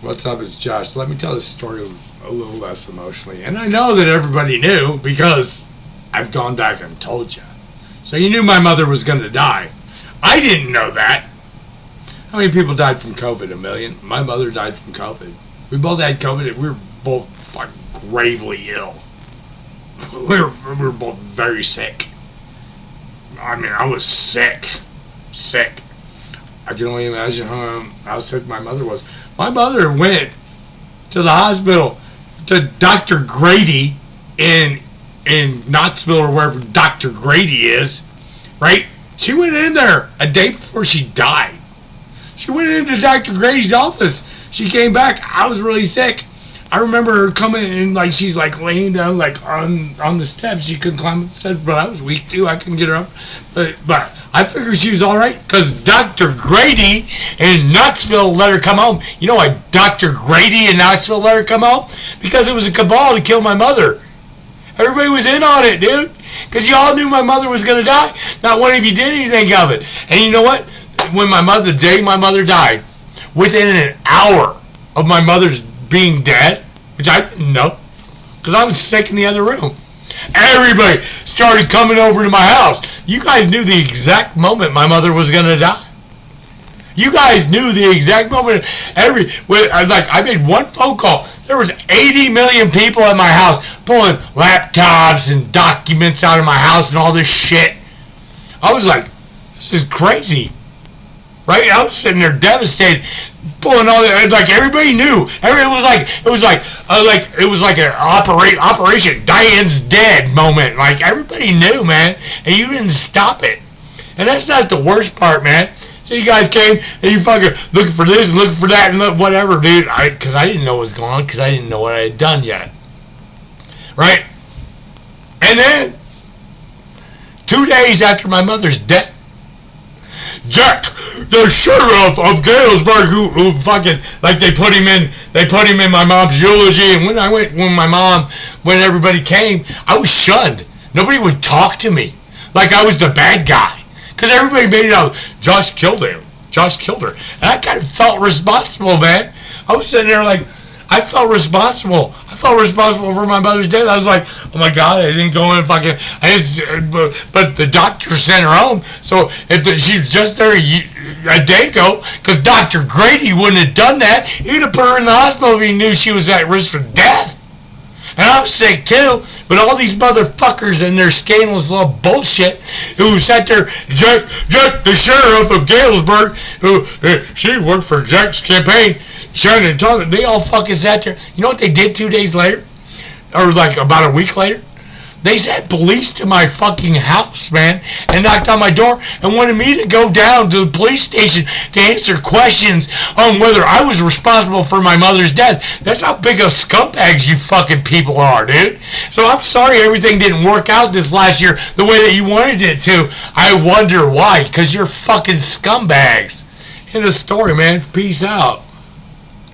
What's up? It's Josh. Let me tell this story a little less emotionally. And I know that everybody knew because I've gone back and told you. So you knew my mother was going to die. I didn't know that. How many people died from COVID? 1 million. My mother died from COVID. We both had COVID. We were both fucking gravely ill. We were both very sick. I mean, I was sick. Sick. I can only imagine how sick my mother was. My mother went to the hospital to Dr. Grady in Knoxville or wherever Dr. Grady is, right? She went in there a day before she died. She went into Dr. Grady's office. She came back. I was really sick. I remember her coming in, like, she's like laying down like on the steps. She couldn't climb up the steps, but I was weak too. I couldn't get her up. But I figured she was all right because Dr. Grady in Knoxville let her come home. You know why Dr. Grady in Knoxville let her come home? Because it was a cabal to kill my mother. Everybody was in on it, dude. Because y'all knew my mother was going to die. Not one of you did anything of it. And you know what? When the day my mother died, within an hour of my mother's being dead, which I didn't know, because I was sick in the other room, everybody started coming over to my house. You guys knew the exact moment my mother was going to die. You guys knew the exact moment. I made one phone call. There was 80 million people at my house pulling laptops and documents out of my house and all this shit. I was like, this is crazy. Right? I was sitting there devastated, pulling all that. Like everybody knew. It was like an Operation Diane's Dead moment. Like everybody knew, man, and you didn't stop it. And that's not the worst part, man. So you guys came and you fucking looking for this and looking for that and whatever, dude. Because I didn't know what was going on because I didn't know what I had done yet. Right? And then 2 days after my mother's death, Jack, the sheriff of Galesburg, who fucking, like, they put him in my mom's eulogy, and when everybody came, I was shunned. Nobody would talk to me like I was the bad guy, because everybody made it out, Josh killed her, and I kind of felt responsible, man. I was sitting there like, I felt responsible for my mother's death. I was like, oh my God, I didn't go in and fucking, but the doctor sent her home. So she was just there a day ago, because Dr. Grady wouldn't have done that. He'd have put her in the hospital if he knew she was at risk for death. And I'm sick too, but all these motherfuckers and their scandalous little bullshit who sat there, Jack, the sheriff of Galesburg, who she worked for Jack's campaign, Shannon Thompson, they all fucking sat there. You know what they did 2 days later? Or like about a week later? They sent police to my fucking house, man, and knocked on my door and wanted me to go down to the police station to answer questions on whether I was responsible for my mother's death. That's how big of scumbags you fucking people are, dude. So I'm sorry everything didn't work out this last year the way that you wanted it to. I wonder why, because you're fucking scumbags. End of story, man. Peace out.